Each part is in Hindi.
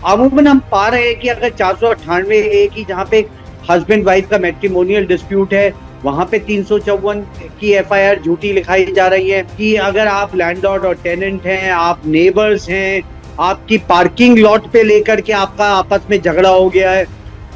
अमूमन हम पा रहे हैं कि अगर 498 की जहाँ पे हस्बैंड वाइफ का मैट्रिमोनियल डिस्प्यूट है, वहां पे 354 की एफआईआर झूठी लिखाई जा रही है कि अगर आप लैंडलॉर्ड और टेनेंट हैं, आप नेबर्स हैं, आपकी पार्किंग लॉट पे लेकर के आपका आपस में झगड़ा हो गया है,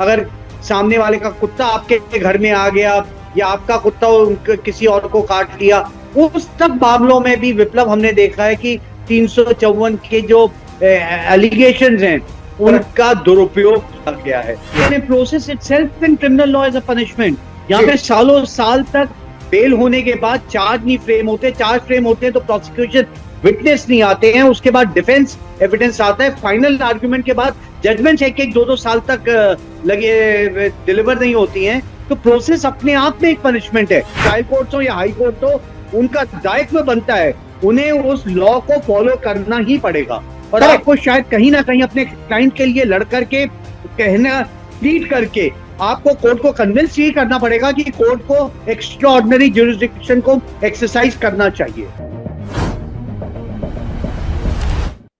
अगर सामने वाले का कुत्ता आपके घर में आ गया या आपका कुत्ता किसी और को काट लिया, उस सब मामलों में भी विप्लव हमने देखा है कि 354 के जो एलिगेशंस हैं उनका दुरुपयोग किया गया है। Process itself in criminal law as a punishment, यहाँ पे सालों साल तक बेल होने के बाद चार्ज नहीं फ्रेम होते, चार्ज फ्रेम होते हैं तो प्रोसिक्यूशन विटनेस नहीं आते हैं, उसके बाद डिफेंस एविडेंस आता है, फाइनल आर्गुमेंट के बाद जजमेंट एक एक दो साल तक लगे डिलीवर नहीं होती हैं। तो प्रोसेस अपने आप में एक पनिशमेंट है। ट्रायल कोर्ट हो या हाई कोर्ट हो, उनका दायित्व बनता है, उन्हें उस लॉ को फॉलो करना ही पड़ेगा। और आपको शायद कहीं ना कहीं अपने क्लाइंट के लिए लड़ करके कहना प्लीड करके आपको कोर्ट को कन्विंस ही करना पड़ेगा कि कोर्ट को एक्स्ट्राऑर्डिनरी ज्यूरिसडिक्शन को एक्सरसाइज करना चाहिए।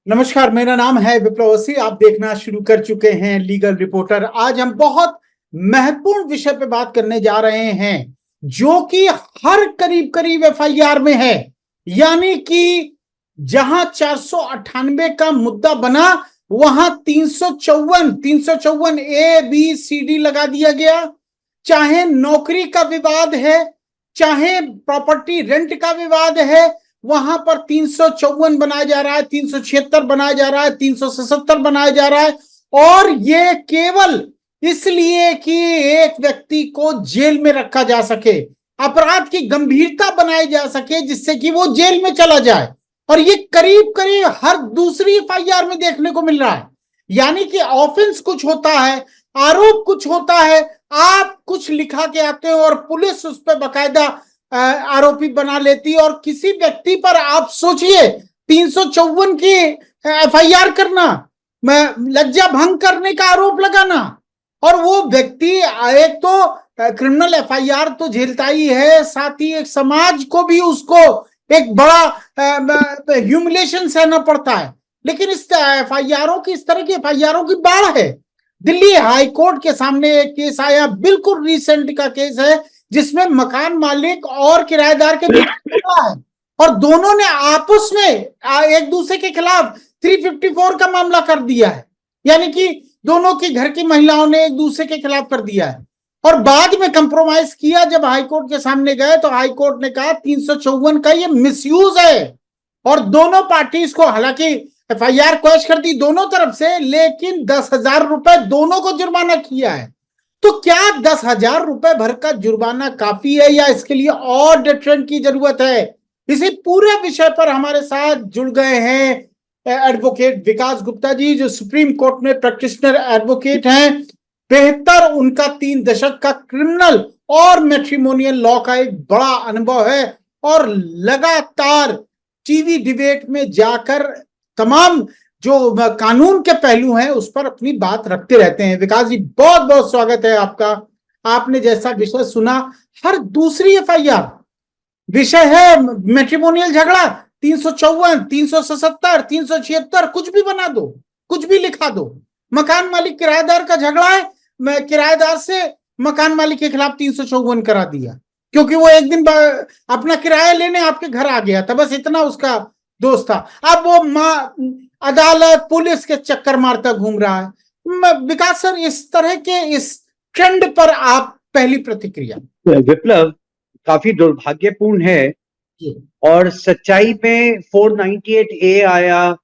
नमस्कार, मेरा नाम है विप्लव अवस्थी। आप देखना शुरू कर चुके हैं लीगल रिपोर्टर। आज हम बहुत महत्वपूर्ण विषय पे बात करने जा रहे हैं जो कि हर करीब एफआईआर में है, यानी कि जहां 498 का मुद्दा बना वहां 354 ए बी सी डी लगा दिया गया। चाहे नौकरी का विवाद है, चाहे प्रॉपर्टी रेंट का विवाद है, वहां पर 354 बनाया जा रहा है, 376 बनाया जा रहा है, 377 बनाया जा रहा है। और ये केवल इसलिए कि एक व्यक्ति को जेल में रखा जा सके, अपराध की गंभीरता बनाई जा सके जिससे कि वो जेल में चला जाए। और ये करीब हर दूसरी एफआईआर में देखने को मिल रहा है। यानी कि ऑफेंस कुछ होता है, आरोप कुछ होता है, आप कुछ लिखा के आते हो और पुलिस उस पर बकायदा आरोपी बना लेती है। और किसी व्यक्ति पर आप सोचिए 354 की एफआईआर करना, लज्जा भंग करने का आरोप लगाना, और वो व्यक्ति एक तो क्रिमिनल एफआईआर तो झेलता ही है, साथ ही एक समाज को भी उसको एक बड़ा ह्यूमिलेशन सहना पड़ता है। लेकिन इस एफआईआरों की, इस तरह की एफआईआरों की बाढ़ है। दिल्ली हाई कोर्ट के सामने एक केस आया, बिल्कुल रिसेंट का केस है, जिसमें मकान मालिक और किराएदार के बीच है और दोनों ने आपस में एक दूसरे के खिलाफ 354 का मामला कर दिया है। यानी कि दोनों की घर की महिलाओं ने एक दूसरे के खिलाफ कर दिया है और बाद में कंप्रोमाइज किया। जब हाई कोर्ट के सामने गए तो हाई कोर्ट ने कहा 354 का ये मिसयूज है, और दोनों पार्टीज को, हालांकि एफआईआर क्वैश कर दी दोनों तरफ से, लेकिन 10,000 रुपए दोनों को जुर्माना किया है। तो क्या 10,000 रुपए भर का जुर्माना काफी है या इसके लिए और डिटरेंट की जरूरत है? इसी पूरे विषय पर हमारे साथ जुड़ गए हैं एडवोकेट विकास गुप्ता जी, जो सुप्रीम कोर्ट में प्रैक्टिशनर एडवोकेट हैं। बेहतर उनका 3 दशक का क्रिमिनल और मैट्रिमोनियल लॉ का एक बड़ा अनुभव है और लगातार टीवी डिबेट में जाकर तमाम जो कानून के पहलू हैं उस पर अपनी बात रखते रहते हैं। विकास जी, बहुत बहुत स्वागत है आपका। आपने जैसा विषय सुना, हर दूसरी एफआईआर विषय है मैट्रिमोनियल झगड़ा, 354, 377, 376, कुछ भी बना दो, कुछ भी लिखा दो। मकान मालिक किराएदार का झगड़ा है, मैं किराएदार से मकान मालिक के खिलाफ 354 करा दिया क्योंकि वो एक दिन अपना किराया लेने आपके घर आ गया था, बस इतना उसका दोस्त था। अब वो अदालत पुलिस के चक्कर मारता घूम रहा है। विकास सर, इस तरह के इस ट्रेंड पर आप पहली प्रतिक्रिया? विप्लव, काफी दुर्भाग्यपूर्ण है और सच्चाई में 498 ए आया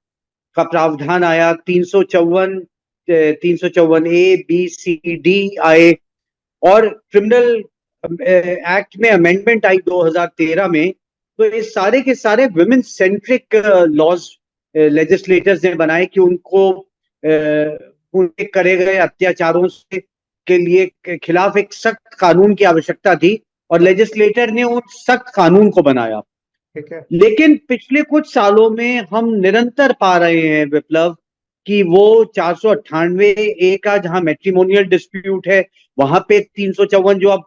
का प्रावधान आया, 354 ए बी सी डी आए और क्रिमिनल एक्ट में अमेंडमेंट आई 2013 में। तो ये सारे के सारे वुमेन सेंट्रिक लॉज लेजिस्लेटर्स ने बनाए कि उनको उनके करे गए अत्याचारों से के लिए खिलाफ एक सख्त कानून की आवश्यकता थी और लेजिस्लेटर ने उन सख्त कानून को बनाया। लेकिन पिछले कुछ सालों में हम निरंतर पा रहे हैं विप्लव कि वो 498 ए का जहां मैट्रिमोनियल डिस्प्यूट है वहां पे 354 जो अब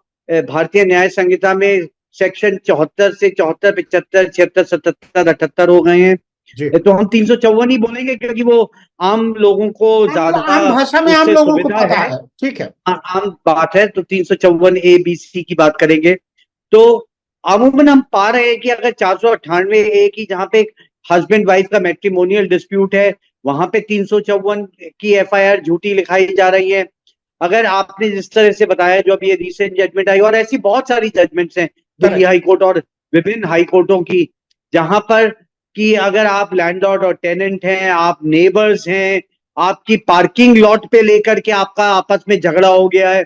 भारतीय न्याय संहिता में सेक्शन 74 से 74, 75, 76, 77, 78 हो गए हैं, तो हम 354 ही बोलेंगे क्योंकि वो आम लोगों को ज्यादा आम भाषा में आम उससे लोगों को सुविधा पता है, है, ठीक है। आम बात है। तो 354A, B, C की बात करेंगे तो अमूमन हम पा रहे हैं कि अगर 498A की जहां पे एक हस्बैंड वाइफ का मैट्रिमोनियल डिस्प्यूट है, वहां पे 354 की FIR झूठी लिखाई जा रही है। अगर आपने जिस तरह से बताया जो अभी ये रिसेंट जजमेंट आई, और ऐसी बहुत सारी जजमेंट्स हैं दिल्ली हाई कोर्ट और विभिन्न हाई कोर्टों की, जहां पर कि अगर आप लैंडलॉर्ड और टेनेंट हैं, आप नेबर्स हैं, आपकी पार्किंग लॉट पे लेकर के आपका आपस में झगड़ा हो गया है,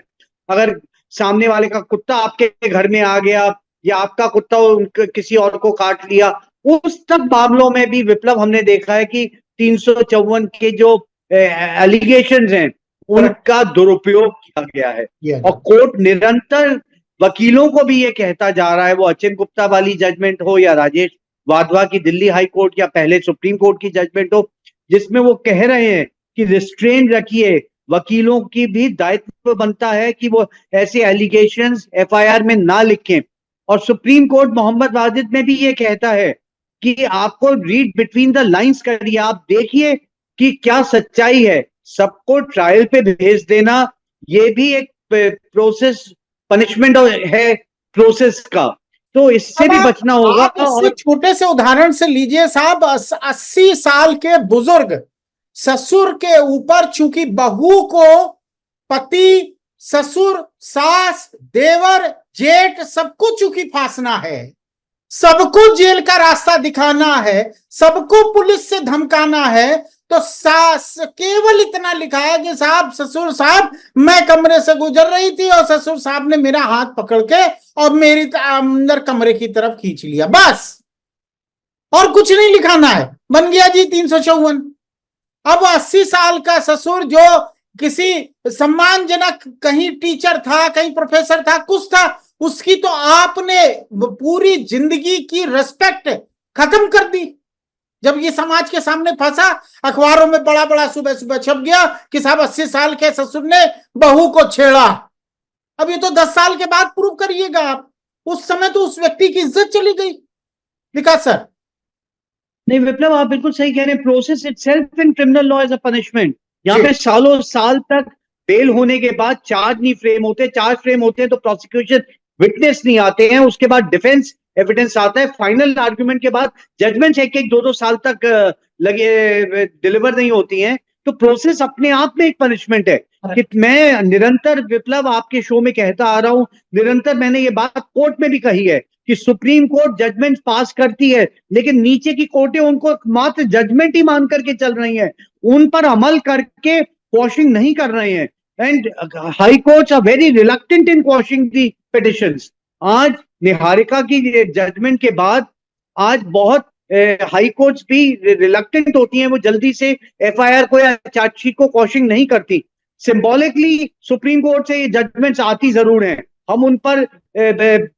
अगर सामने वाले का कुत्ता आपके घर में आ गया या आपका कुत्ता किसी और को काट लिया, उस सब मामलों में भी विप्लव हमने देखा है कि 354 के जो एलिगेशंस हैं उनका दुरुपयोग किया गया है। और कोर्ट निरंतर वकीलों को भी ये कहता जा रहा है, वो अचिन गुप्ता वाली जजमेंट हो या राजेश वाधवा की दिल्ली हाई कोर्ट या पहले सुप्रीम कोर्ट की जजमेंट हो, जिसमें वो कह रहे हैं कि रिस्ट्रेन रखिए, वकीलों की भी दायित्व बनता है कि वो ऐसे एलिगेशंस FIR में ना लिखें। और सुप्रीम कोर्ट मोहम्मद वाजिद में भी ये कहता है कि आपको रीड बिटवीन द लाइंस करिए, आप देखिए कि क्या सच्चाई है। सबको ट्रायल पे भेज देना ये भी एक प्रोसेस पनिशमेंट है प्रोसेस का, तो इससे भी बचना होगा। आप इससे छोटे से उदाहरण से लीजिए साहब, 80 साल के बुजुर्ग ससुर के ऊपर चूंकि बहू को पति, ससुर, सास, देवर, जेठ सबको चूंकि फांसना है, सबको जेल का रास्ता दिखाना है, सबको पुलिस से धमकाना है, तो सास केवल इतना लिखा है कि साहब, ससुर साहब, मैं कमरे से गुजर रही थी और ससुर साहब ने मेरा हाथ पकड़ के और मेरी अंदर कमरे की तरफ खींच लिया, बस, और कुछ नहीं लिखाना है, बन गया जी 354। अब 80 साल का ससुर जो किसी सम्मानजनक, कहीं टीचर था, कहीं प्रोफेसर था, कुछ था, उसकी तो आपने पूरी जिंदगी की रिस्पेक्ट खत्म कर दी। जब ये समाज के सामने फंसा, अखबारों में बड़ा बड़ा सुबह सुबह छप गया कि साहब 80 साल के ससुर ने बहू को छेड़ा। अब ये तो 10 साल के बाद प्रूव करिएगा आप, उस समय तो उस व्यक्ति की इज्जत चली गई। विकास सर। नहीं विप्लव, आप बिल्कुल सही कह रहे हैं। Process itself in criminal law is a punishment. यहाँ पे सालों साल तक बेल होने के बाद चार्ज नहीं फ्रेम होते, चार्ज फ्रेम होते हैं तो प्रोसिक्यूशन विटनेस नहीं आते हैं, उसके बाद डिफेंस एविडेंस आता है, फाइनल आर्ग्यूमेंट के बाद जजमेंट एक एक 2-2 साल तक लगे डिलीवर नहीं होती हैं। तो प्रोसेस अपने आप में एक पनिशमेंट है कि मैं निरंतर विप्लव आपके शो में कहता आ रहा हूं, निरंतर मैंने ये बात कोर्ट में भी कही है कि सुप्रीम कोर्ट जजमेंट पास करती है लेकिन नीचे की कोर्टें उनको मात्र जजमेंट ही मान करके चल रही हैं, उन पर अमल करके क्वॉशिंग नहीं कर रहे हैं। And high courts are very reluctant in quashing the petitions. आज निहारिका की जजमेंट के बाद आज बहुत हाई कोर्ट्स भी रिलक्टेंट होती हैं, वो जल्दी से FIR को या चार्जशीट को क्वॉशिंग नहीं करती। सिंबॉलिकली सुप्रीम कोर्ट से ये जजमेंट्स आती जरूर हैं, हम उन पर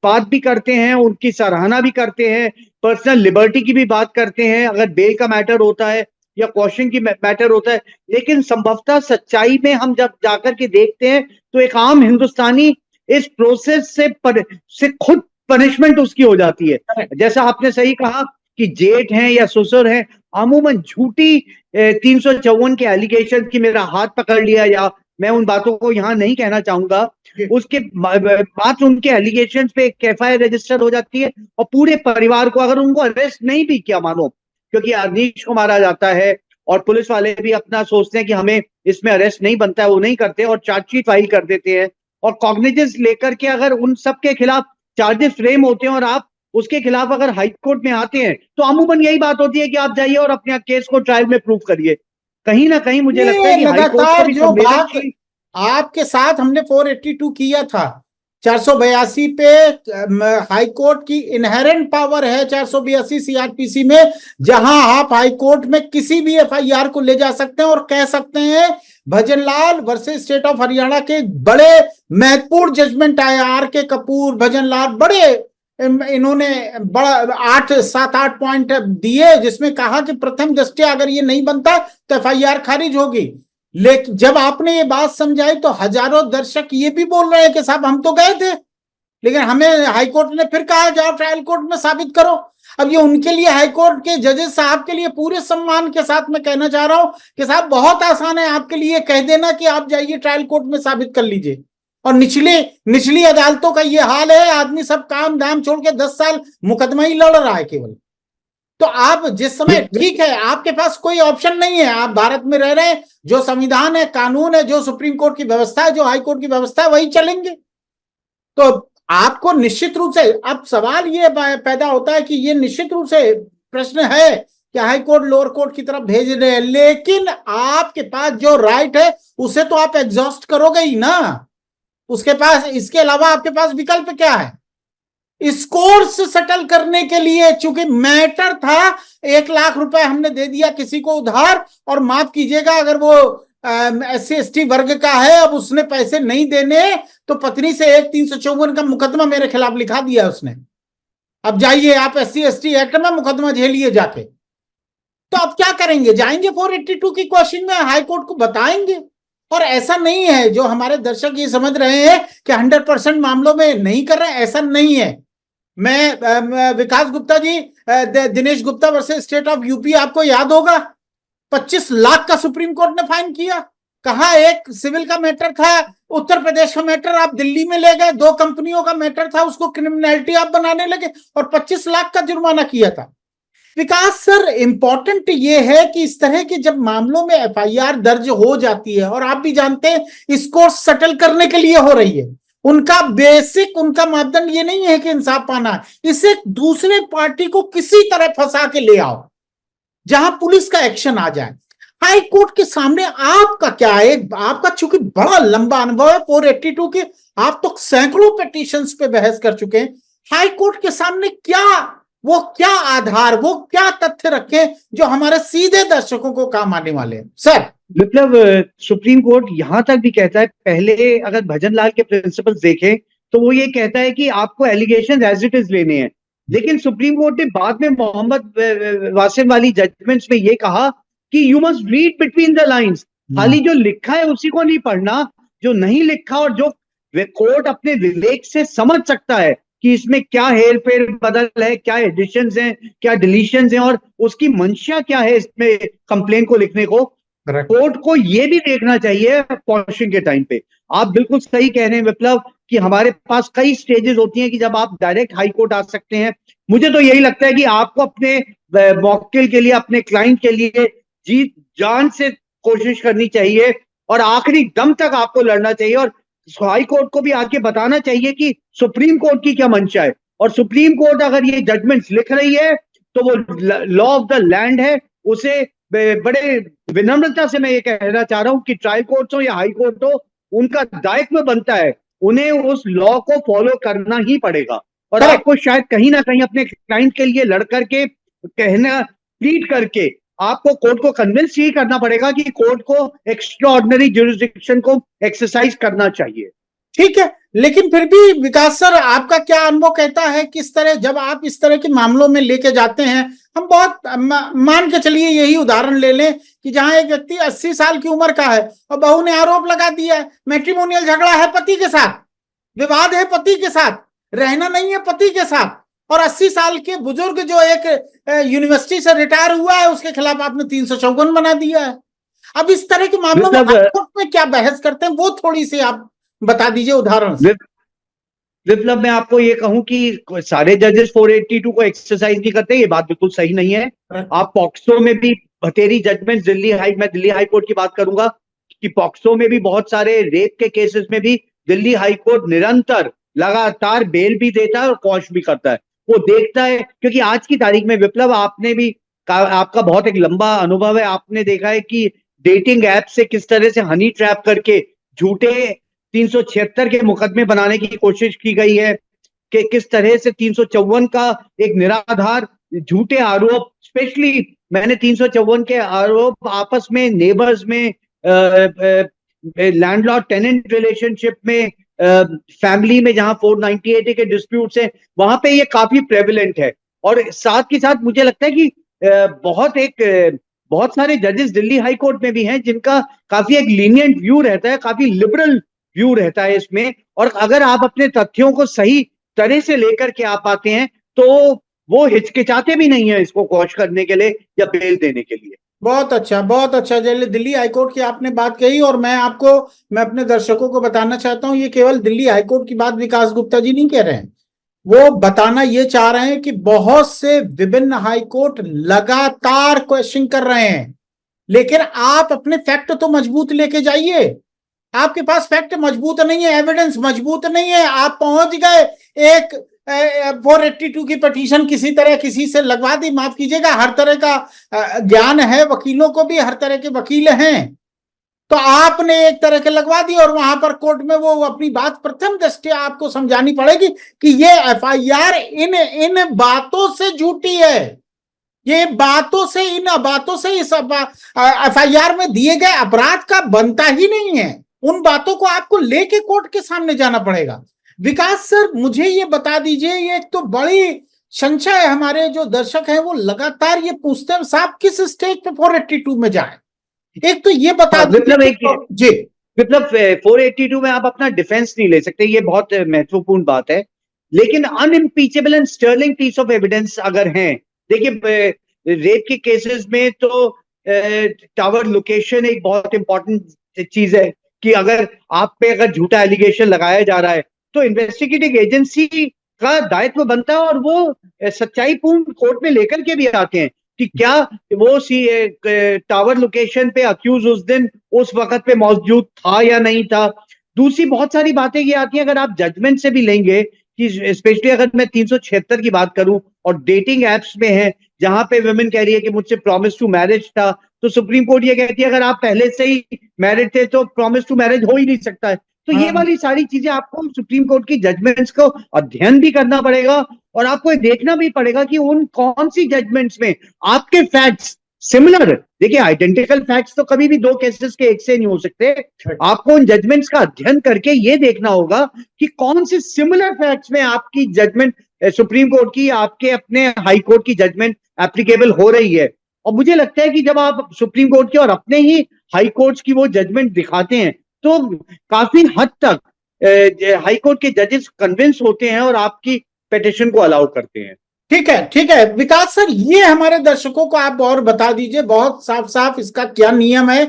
बात भी करते हैं, उनकी सराहना भी करते हैं, पर्सनल लिबर्टी की भी बात करते हैं अगर बेल का मैटर होता है या क्वॉशिंग की मैटर होता है, लेकिन संभवतः सच्चाई में हम जब जाकर के देखते हैं तो एक आम हिंदुस्तानी इस प्रोसेस से खुद पनिशमेंट उसकी हो जाती है। जैसा आपने सही कहा कि जेठ हैं या ससुर हैं, अमूमन झूठी 354 के एलिगेशन की मेरा हाथ पकड़ लिया, या मैं उन बातों को यहाँ नहीं कहना चाहूंगा, उसके मात्र उनके एलिगेशंस पे एक FIR रजिस्टर हो जाती है और पूरे परिवार को, अगर उनको अरेस्ट नहीं भी किया मानो, क्योंकि अनीश को मारा जाता है और पुलिस वाले भी अपना सोचते हैं कि हमें इसमें अरेस्ट नहीं बनता है, वो नहीं करते और चार्जशीट फाइल कर देते हैं और कॉग्निजेंस लेकर के अगर उन सब के खिलाफ चार्जेस फ्रेम होते हैं और आप उसके खिलाफ अगर हाई कोर्ट में आते हैं तो अमूमन यही बात होती है कि आप जाइए और अपने केस को ट्रायल में प्रूव करिए। कहीं ना कहीं मुझे लगता है कि हाई कोर्ट को भी जो बात आपके साथ हमने 482 किया था, 482 पे हाई कोर्ट की इनहेरेंट पावर है 482 CRPC में, जहां आप हाई कोर्ट में किसी भी FIR को ले जा सकते हैं और कह सकते हैं Bhajanlal versus state of Haryana के बड़े महत्वपूर्ण जजमेंट आए, RK कपूर, भजनलाल, बड़े इन्होंने बड़ा 7-8 पॉइंट दिए जिसमें कहा कि प्रथम दृष्टया अगर ये नहीं बनता तो FIR खारिज होगी। लेकिन जब आपने ये बात समझाई तो हजारों दर्शक ये भी बोल रहे हैं कि साहब हम तो गए थे, लेकिन हमें हाई कोर्ट ने फिर कहा जाओ ट्रायल कोर्ट में साबित करो। अब ये उनके लिए, हाईकोर्ट के जजेस साहब के लिए पूरे सम्मान के साथ मैं कहना चाह रहा हूं कि साहब बहुत आसान है आपके लिए कह देना कि आप जाइए ट्रायल कोर्ट में साबित कर लीजिए। और निचली अदालतों का ये हाल है, आदमी सब काम धाम छोड़ के 10 साल मुकदमा ही लड़ रहा है केवल। तो आप जिस समय, ठीक है, आपके पास कोई ऑप्शन नहीं है, आप भारत में रह रहे हैं, जो संविधान है, कानून है, जो सुप्रीम कोर्ट की व्यवस्था है, जो हाई कोर्ट की व्यवस्था है, वही चलेंगे। तो आपको निश्चित रूप से अब सवाल ये पैदा होता है कि ये निश्चित रूप से प्रश्न है कि हाई कोर्ट लोअर कोर्ट की तरफ भेज रहे हैं, लेकिन आपके पास जो राइट है उसे तो आप एग्जॉस्ट करोगे ही ना। उसके पास, इसके अलावा आपके पास विकल्प क्या है? स्कोर्स सेटल करने के लिए, चूंकि मैटर था 1 लाख रुपए हमने दे दिया किसी को उधार, और माफ कीजिएगा अगर वो SC/ST वर्ग का है, अब उसने पैसे नहीं देने तो पत्नी से एक 354 का मुकदमा मेरे खिलाफ लिखा दिया उसने। अब जाइए आप SC/ST एक्ट में मुकदमा झेलिए जाके। तो अब क्या करेंगे? जाएंगे 482 की क्वेश्चन में, हाईकोर्ट को बताएंगे। और ऐसा नहीं है जो हमारे दर्शक ये समझ रहे हैं कि 100% मामलों में नहीं कर रहे हैं, ऐसा नहीं है। मैं Vikas Gupta ji, Dinesh Gupta versus state of UP, आपको याद होगा 25 लाख का सुप्रीम कोर्ट ने फाइन किया। कहा एक सिविल का मैटर था, उत्तर प्रदेश का मैटर आप दिल्ली में ले गए, 2 कंपनियों का मैटर था, उसको क्रिमिनलिटी आप बनाने लगे और 25 लाख का जुर्माना किया था। विकास सर, इंपॉर्टेंट ये है कि इस तरह के जब मामलों में FIR दर्ज हो जाती है, और आप भी जानते हैं इसको सेटल करने के लिए हो रही है, उनका बेसिक, उनका मापदंड ये नहीं है कि इंसाफ पाना है, इसे दूसरे पार्टी को किसी तरह फंसा के ले आओ जहां पुलिस का एक्शन आ जाए। हाई कोर्ट के सामने आपका क्या है? आपका चूंकि बड़ा लंबा अनुभव है 482 के, आप तो सैकड़ों पिटीशंस पे बहस कर चुके हैं। हाई कोर्ट के सामने क्या आधार, वो क्या तथ्य रखें जो हमारे सीधे दर्शकों को काम आने वाले हैं? सर मतलब सुप्रीम कोर्ट यहां तक भी कहता है, पहले अगर भजनलाल के प्रिंसिपल्स देखें तो वो ये कहता है कि आपको एलिगेशन एज इट इज लेने हैं, लेकिन सुप्रीम कोर्ट ने बाद में मोहम्मद वासिम वाली जजमेंट्स में ये कहा कि you must read between the lines. खाली जो लिखा है उसी को नहीं पढ़ना, जो नहीं लिखा और जो कोर्ट अपने विवेक से समझ सकता है कि इसमें क्या हेर फेर बदल है, क्या एडिशंस हैं, क्या डिलीशंस हैं, और उसकी मंशा क्या है इसमें कंप्लेन को लिखने को, कोर्ट को ये भी देखना चाहिए पॉलिशिंग के टाइम पे। आप बिल्कुल सही कह रहे हैं विप्लव कि हमारे पास कई स्टेजेस होती हैं कि जब आप डायरेक्ट हाई कोर्ट आ सकते हैं। मुझे तो यही लगता है कि आपको अपने मौकिल के लिए, अपने क्लाइंट के लिए जी जान से कोशिश करनी चाहिए और आखिरी दम तक आपको लड़ना चाहिए, और हाई कोर्ट को भी आके बताना चाहिए कि सुप्रीम कोर्ट की क्या मंशा है। और सुप्रीम कोर्ट अगर ये जजमेंट्स लिख रही है तो वो लॉ ऑफ द लैंड है, उसे बड़े विनम्रता से मैं ये कहना चाह रहा हूं कि ट्रायल कोर्ट हो या हाई कोर्ट हो, उनका दायित्व बनता है, उन्हें उस लॉ को फॉलो करना ही पड़ेगा। और आपको शायद कहीं ना कहीं अपने क्लाइंट के लिए लड़ करके, कहना, प्लीड करके आपको कोर्ट को कन्विंस ही करना पड़ेगा कि कोर्ट को एक्स्ट्राऑर्डिनरी ज्यूरिसडिक्शन को एक्सरसाइज करना चाहिए। ठीक है, लेकिन फिर भी विकास सर, आपका क्या अनुभव कहता है, किस तरह जब आप इस तरह के मामलों में लेके जाते हैं? हम बहुत मान के चलिए यही उदाहरण ले लें कि जहां एक व्यक्ति 80 साल की उम्र का है और बहू ने आरोप लगा दिया है, मैट्रिमोनियल झगड़ा है पति के साथ, विवाद है पति के साथ, रहना नहीं है पति के साथ, और 80 साल के बुजुर्ग जो एक यूनिवर्सिटी से रिटायर हुआ है उसके खिलाफ आपने 354 बना दिया है। अब इस तरह के मामलों में कोर्ट में क्या बहस करते हैं, वो थोड़ी सी आप बता दीजिए उदाहरण से। विप्लव, मैं आपको ये कहूं कि सारे जजेस 482 को एक्सरसाइज नहीं करते, ये बात बिल्कुल सही नहीं है। आप पॉक्सो में भी बतेरी जजमेंट, मैं दिल्ली हाई कोर्ट की बात करूंगा कि पॉक्सो में भी बहुत सारे रेप के केसेस में भी दिल्ली हाई कोर्ट निरंतर लगातार बेल भी देता है और क्वॉश भी करता है। वो देखता है, क्योंकि आज की तारीख में विप्लव, आपने भी, आपका बहुत एक लंबा अनुभव है, आपने देखा है कि डेटिंग ऐप से किस तरह से हनी ट्रैप करके झूठे 376 के मुकदमे बनाने की कोशिश की गई है, कि किस तरह से 354 का एक निराधार झूठे आरोप, स्पेशली मैंने 354 के आरोप आपस में, नेबर्स में, लैंडलॉर्ड टेनेंट रिलेशनशिप में, फैमिली में जहां 498 के डिस्प्यूट्स हैं, वहां पे ये काफी प्रेवलेंट है। और साथ के साथ मुझे लगता है कि बहुत सारे जजेस दिल्ली हाई कोर्ट में भी हैं जिनका काफी एक लीनियंट व्यू रहता है, काफी लिबरल व्यू रहता है इसमें। और अगर आप अपने तथ्यों को सही तरह से लेकर के आप आते हैं तो वो हिचकिचाते भी नहीं है इसको क्वॉश करने के लिए या बेल देने के लिए। बहुत अच्छा, बहुत अच्छा। जैसे दिल्ली हाईकोर्ट की आपने बात कही, और मैं अपने दर्शकों को बताना चाहता हूं, ये केवल दिल्ली हाईकोर्ट की बात विकास गुप्ता जी नहीं कह रहे हैं, वो बताना ये चाह रहे हैं कि बहुत से विभिन्न हाईकोर्ट लगातार क्वेश्चन कर रहे हैं, लेकिन आप अपने फैक्ट तो मजबूत लेके जाइए। आपके पास फैक्ट मजबूत नहीं है, एविडेंस मजबूत नहीं है, आप पहुंच गए एक 482 की पिटीशन किसी तरह किसी से लगवा दी। माफ कीजिएगा, हर तरह का ज्ञान है, वकीलों को भी हर तरह के वकील हैं, तो आपने एक तरह के लगवा दी, और वहां पर कोर्ट में वो अपनी बात प्रथम दृष्टया आपको समझानी पड़ेगी कि ये एफआईआर इन बातों से झूठी है, ये बातों से, इन बातों से इस एफआईआर में दिए गए अपराध का बनता ही नहीं है। उन बातों को आपको लेके कोर्ट के सामने जाना पड़ेगा। विकास सर, मुझे ये बता दीजिए, ये एक तो बड़ी संशय है, हमारे जो दर्शक हैं वो लगातार ये पूछते हैं साहब किस स्टेज पे 482 में जाए। एक तो ये बता दीजिए जी। मतलब 482 में आप अपना डिफेंस नहीं ले सकते, ये बहुत महत्वपूर्ण बात है, लेकिन unimpeachable and sterling piece of evidence अगर हैं, देखिए रेप के केसेस में तो टावर लोकेशन एक बहुत इंपॉर्टेंट चीज है, कि अगर आप पे अगर झूठा एलिगेशन लगाया जा रहा है तो इन्वेस्टिगेटिंग एजेंसी का दायित्व बनता है, और वो सच्चाई पूर्ण कोर्ट में लेकर के भी आते हैं कि क्या वो टावर लोकेशन पे अक्यूज उस दिन उस वक्त पे मौजूद था या नहीं था। दूसरी बहुत सारी बातें ये आती हैं, अगर आप जजमेंट से भी लेंगे, कि स्पेशली अगर मैं 376 की बात करूं और डेटिंग एप्स में है जहां पे वुमेन कह रही है कि मुझसे प्रॉमिस टू मैरिज था, तो सुप्रीम कोर्ट ये कहती है अगर आप पहले से ही मैरिड थे तो प्रॉमिस टू मैरिज हो ही नहीं सकता है। तो ये वाली सारी चीजें आपको सुप्रीम कोर्ट की जजमेंट्स को अध्ययन भी करना पड़ेगा, और आपको ये देखना भी पड़ेगा कि उन कौन सी जजमेंट्स में आपके फैक्ट्स सिमिलर। देखिए आइडेंटिकल फैक्ट्स तो कभी भी दो केसेस के एक से नहीं हो सकते, आपको उन जजमेंट्स का अध्ययन करके ये देखना होगा कि कौन से सिमिलर फैक्ट्स में आपकी जजमेंट सुप्रीम कोर्ट की आपके अपने हाई कोर्ट की जजमेंट एप्लीकेबल हो रही है। और मुझे लगता है कि जब आप सुप्रीम कोर्ट की और अपने ही हाई कोर्ट्स की वो जजमेंट दिखाते हैं तो काफी हद तक हाई कोर्ट के जजेस कन्विंस होते हैं और आपकी पिटीशन को अलाउ करते हैं। ठीक है, ठीक है विकास सर, ये हमारे दर्शकों को आप और बता दीजिए बहुत साफ साफ इसका क्या नियम है।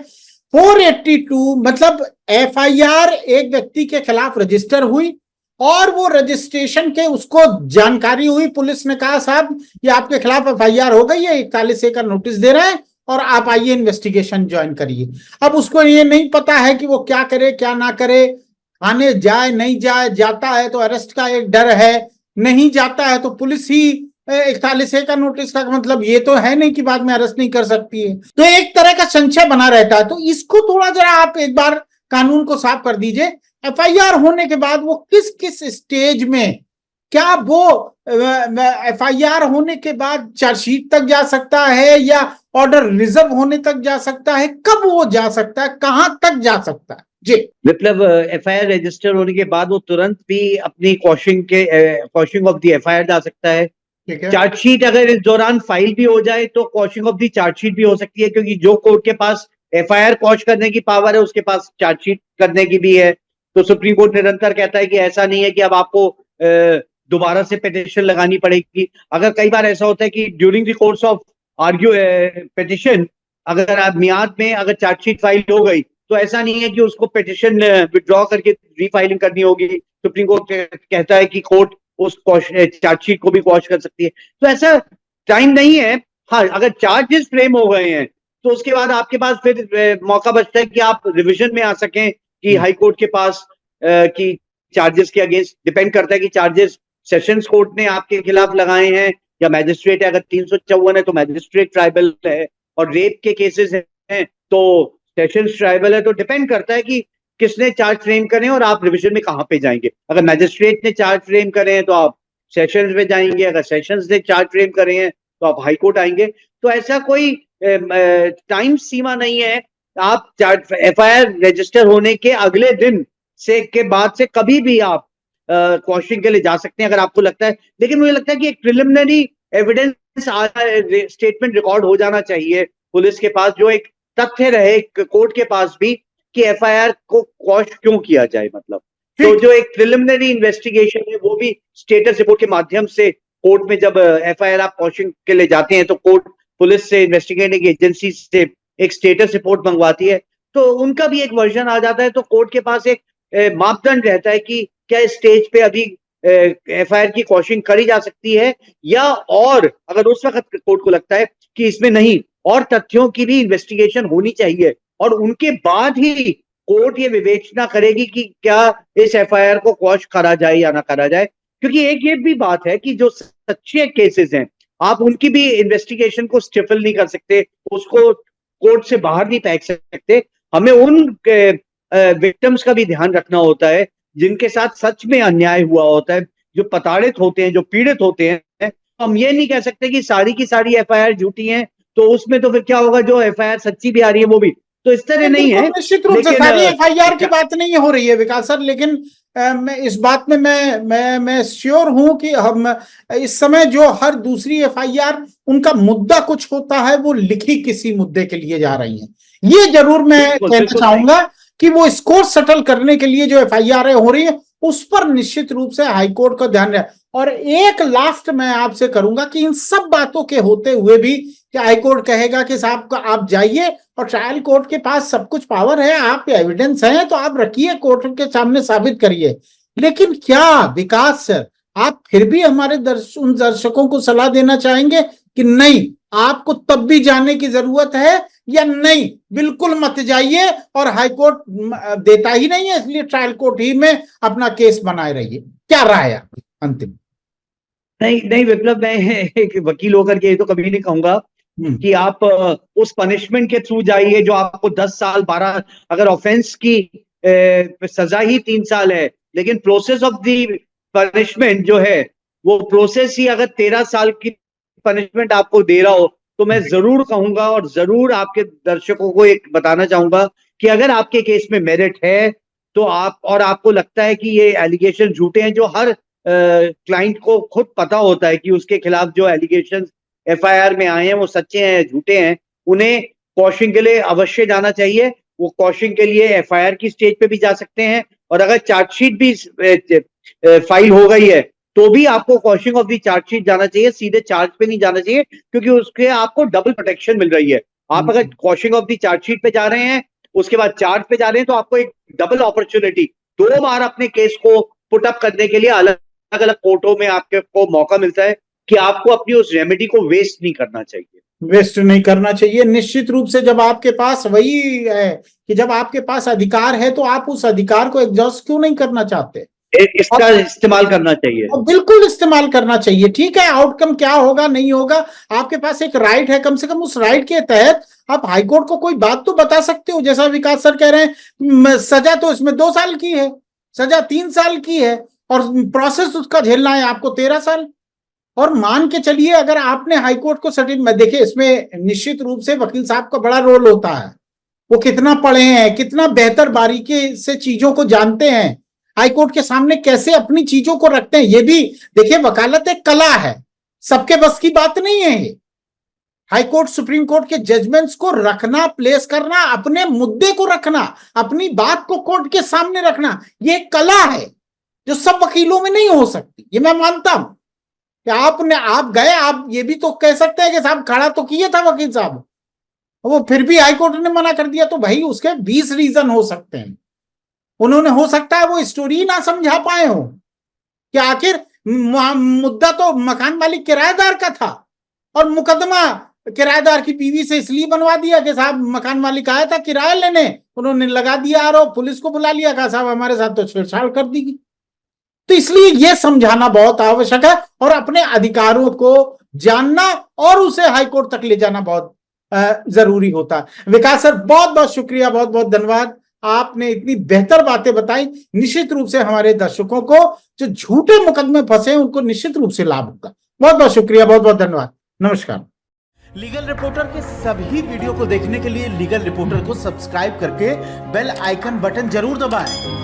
482 मतलब एफआईआर एक व्यक्ति के खिलाफ रजिस्टर हुई, और वो रजिस्ट्रेशन के उसको जानकारी हुई, पुलिस ने कहा साहब ये आपके खिलाफ एफआईआर हो गई है, 41A का नोटिस दे रहे हैं और आप आइए इन्वेस्टिगेशन ज्वाइन करिए। अब उसको ये नहीं पता है कि वो क्या करे क्या ना करे, थाने जाए नहीं जाए, जाता है तो अरेस्ट का एक डर है, नहीं जाता है तो पुलिस ही 41A का नोटिस का मतलब ये तो है नहीं कि बाद में अरेस्ट नहीं कर सकती है, तो एक तरह का संशय बना रहता है। तो इसको थोड़ा जरा आप एक बार कानून को साफ कर दीजिए, एफआईआर होने के बाद वो किस किस स्टेज में, क्या वो एफआईआर होने के बाद चार्जशीट तक जा सकता है या ऑर्डर रिजर्व होने तक जा सकता है, कब वो जा सकता है, कहां तक जा सकता है जी? मतलब एफआईआर रजिस्टर होने के बाद वो तुरंत भी अपनी क्वॉशिंग ऑफ द एफआईआर जा सकता है। चार्जशीट अगर इस दौरान फाइल भी हो जाए तो क्वॉशिंग ऑफ द चार्जशीट भी हो सकती है, क्योंकि जो कोर्ट के पास एफआईआर क्वॉश करने की पावर है उसके पास चार्जशीट करने की भी है। तो सुप्रीम कोर्ट निरंतर कहता है कि ऐसा नहीं है कि अब आपको दोबारा से पिटीशन लगानी पड़ेगी। अगर कई बार ऐसा होता है कि during the course of petition अगर आप मियाद में अगर चार्जशीट फाइल हो गई तो ऐसा नहीं है कि उसको पिटीशन विड्रॉ करके रीफाइलिंग करनी होगी। सुप्रीम कोर्ट कहता है कि कोर्ट उस चार्जशीट को भी क्वॉश कर सकती है, तो ऐसा टाइम नहीं है। हाँ, अगर चार्जेस फ्रेम हो गए हैं तो उसके बाद आपके पास फिर मौका बचता है कि आप रिवीजन में आ सकें, कि हाई कोर्ट के पास कि चार्जेस के अगेंस्ट डिपेंड करता है कि चार्जेस सेशंस कोर्ट ने आपके खिलाफ लगाए हैं या मैजिस्ट्रेट है। अगर 354 है तो मैजिस्ट्रेट ट्राइबल है, और रेप के केसेस हैं तो सेशंस ट्राइबल है। तो डिपेंड करता है कि किसने चार्ज फ्रेम करें और आप रिवीजन में कहां पे जाएंगे। अगर मैजिस्ट्रेट ने चार्ज फ्रेम करे हैं तो आप सेशंस में जाएंगे, अगर सेशंस ने चार्ज फ्रेम करे हैं तो आप हाई कोर्ट आएंगे। तो ऐसा कोई टाइम सीमा नहीं है, आप एफआईआर रजिस्टर होने के अगले दिन से के बाद से कभी भी आप क्वॉशिंग के लिए जा सकते हैं अगर आपको लगता है। लेकिन मुझे लगता है कि एक प्रिलिमिनरी एविडेंस स्टेटमेंट रिकॉर्ड हो जाना चाहिए पुलिस के पास, जो एक तथ्य रहे कोर्ट के पास भी कि एफआईआर को क्वॉश क्यों किया जाए। मतलब तो जो एक प्रिलिमिनरी इन्वेस्टिगेशन है वो भी स्टेटस रिपोर्ट के माध्यम से कोर्ट में जब एफआईआर आप क्वॉशिंग के लिए जाते हैं तो कोर्ट पुलिस से, इन्वेस्टिगेटिंग एजेंसी से एक स्टेटस रिपोर्ट मंगवाती है, तो उनका भी एक वर्जन आ जाता है। तो कोर्ट के पास एक मापदंड रहता है कि क्या इस स्टेज पे अभी एफआईआर की क्वॉशिंग करी जा सकती है, या और अगर उस वक्त कोर्ट को लगता है कि इसमें नहीं, और तथ्यों की भी इन्वेस्टिगेशन होनी चाहिए, और उनके बाद ही कोर्ट ये विवेचना करेगी कि क्या इस एफआईआर को क्वॉश करा जाए या ना करा जाए। क्योंकि एक ये भी बात है कि जो सच्चे केसेस हैं, आप उनकी भी इन्वेस्टिगेशन को स्टिफल नहीं कर सकते, उसको कोर्ट से बाहर नहीं फेंक सकते। हमें उन विक्टिम्स का भी ध्यान रखना होता है जिनके साथ सच में अन्याय हुआ होता है, जो प्रताड़ित होते हैं, जो पीड़ित होते हैं। हम ये नहीं कह सकते कि सारी की सारी एफआईआर झूठी हैं, तो उसमें तो फिर क्या होगा, जो एफआईआर सच्ची भी आ रही है वो भी, तो इस तरह नहीं है। निश्चित रूप से सारी एफआईआर की बात नहीं हो रही है विकास सर, लेकिन मैं इस बात में मैं श्योर हूं कि हम इस समय जो हर दूसरी एफआईआर उनका मुद्दा कुछ होता है, वो लिखी किसी मुद्दे के लिए जा रही है। ये जरूर मैं कहना चाहूंगा कि वो स्कोर सेटल करने के लिए जो एफआईआर हो रही है उस पर निश्चित रूप से हाईकोर्ट का ध्यान रहे। और एक लास्ट मैं आपसे करूंगा कि इन सब बातों के होते हुए भी कि हाईकोर्ट कहेगा कि साहब आप जाइए और ट्रायल कोर्ट के पास सब कुछ पावर है, आप एविडेंस है तो आप रखिए, कोर्ट के सामने साबित करिए। लेकिन क्या विकास सर आप फिर भी हमारे उन दर्शकों को सलाह देना चाहेंगे कि नहीं, आपको तब भी जाने की जरूरत है, या नहीं बिल्कुल मत जाइए और हाईकोर्ट देता ही नहीं है इसलिए ट्रायल कोर्ट ही में अपना केस बनाए रहिए? क्या राय है अंतिम? नहीं विप्लव, मैं एक वकील होकर के ये तो कभी नहीं कहूंगा कि आप उस पनिशमेंट के थ्रू जाइए जो आपको 10 साल 12, अगर ऑफेंस की सजा ही 3 साल है, लेकिन प्रोसेस ऑफ द पनिशमेंट जो है वो प्रोसेस ही अगर 13 साल की पनिशमेंट आपको दे रहा हो, तो मैं जरूर कहूंगा और जरूर आपके दर्शकों को एक बताना चाहूंगा कि अगर आपके केस में मेरिट है तो आप, और आपको लगता है कि ये एलिगेशन झूठे हैं, जो हर क्लाइंट को खुद पता होता है कि उसके खिलाफ जो एलिगेशन एफआईआर में आए हैं वो सच्चे हैं झूठे हैं, उन्हें क्वॉशिंग के लिए अवश्य जाना चाहिए। वो क्वॉशिंग के लिए एफआईआर की स्टेज पे भी जा सकते हैं, और अगर चार्जशीट भी फाइल हो गई है तो भी आपको क्वॉशिंग ऑफ दी चार्जशीट जाना चाहिए, सीधे चार्ज पे नहीं जाना चाहिए, क्योंकि उसके आपको डबल प्रोटेक्शन मिल रही है। आप अगर क्वॉशिंग ऑफ दी चार्जशीट पे जा रहे हैं, उसके बाद चार्ज पे जा रहे हैं, तो आपको एक डबल अपॉर्चुनिटी 2 बार अपने केस को पुट अप करने के लिए अलग अलग कोर्टों में आपको मौका मिलता है कि आपको अपनी उस रेमेडी को वेस्ट नहीं करना चाहिए। वेस्ट नहीं करना चाहिए निश्चित रूप से। जब आपके पास वही है कि जब आपके पास अधिकार है तो आप उस अधिकार को एग्जॉस्ट क्यों नहीं करना चाहते? इसका इस्तेमाल करना चाहिए, बिल्कुल इस्तेमाल करना चाहिए। ठीक है, आउटकम क्या होगा नहीं होगा, आपके पास एक राइट है, कम से कम उस राइट के तहत आप हाईकोर्ट को कोई बात तो बता सकते हो। जैसा विकास सर कह रहे हैं, सजा तो इसमें 2 साल की है, सजा 3 साल की है, और प्रोसेस उसका झेलना है आपको 13 साल। और मान के चलिए अगर आपने हाईकोर्ट को सर्टिफिकेट, देखिए इसमें निश्चित रूप से वकील साहब का बड़ा रोल होता है, वो कितना पढ़े हैं, कितना बेहतर बारीकी से चीजों को जानते हैं, हाईकोर्ट के सामने कैसे अपनी चीजों को रखते हैं। ये भी देखिए, वकालत एक कला है, सबके बस की बात नहीं है ये। हाईकोर्ट सुप्रीम कोर्ट के जजमेंट्स को रखना, प्लेस करना, अपने मुद्दे को रखना, अपनी बात को कोर्ट के सामने रखना, ये एक कला है जो सब वकीलों में नहीं हो सकती। ये मैं मानता हूं कि आप गए, आप ये भी तो कह सकते हैं कि साहब खड़ा तो किए था वकील साहब, वो फिर भी हाईकोर्ट ने मना कर दिया, तो भाई उसके 20 रीजन हो सकते हैं। उन्होंने, हो सकता है वो स्टोरी ना समझा पाए हो कि आखिर मुद्दा तो मकान मालिक किराएदार का था, और मुकदमा किराएदार की बीवी से इसलिए बनवा दिया कि साहब मकान मालिक आया था किराया लेने, उन्होंने लगा दिया आरोप, पुलिस को बुला लिया, कहा साहब हमारे साथ तो छेड़छाड़ कर दी गई। तो इसलिए यह समझाना बहुत आवश्यक है, और अपने अधिकारों को जानना और उसे हाईकोर्ट तक ले जाना बहुत जरूरी होता है। विकास सर बहुत बहुत शुक्रिया, बहुत बहुत धन्यवाद, आपने इतनी बेहतर बातें बताई। निश्चित रूप से हमारे दर्शकों को जो झूठे मुकदमे फंसे हैं उनको निश्चित रूप से लाभ होगा। बहुत बहुत शुक्रिया, बहुत बहुत धन्यवाद, नमस्कार। लीगल रिपोर्टर के सभी वीडियो को देखने के लिए लीगल रिपोर्टर को सब्सक्राइब करके बेल आइकन बटन जरूर दबाएं।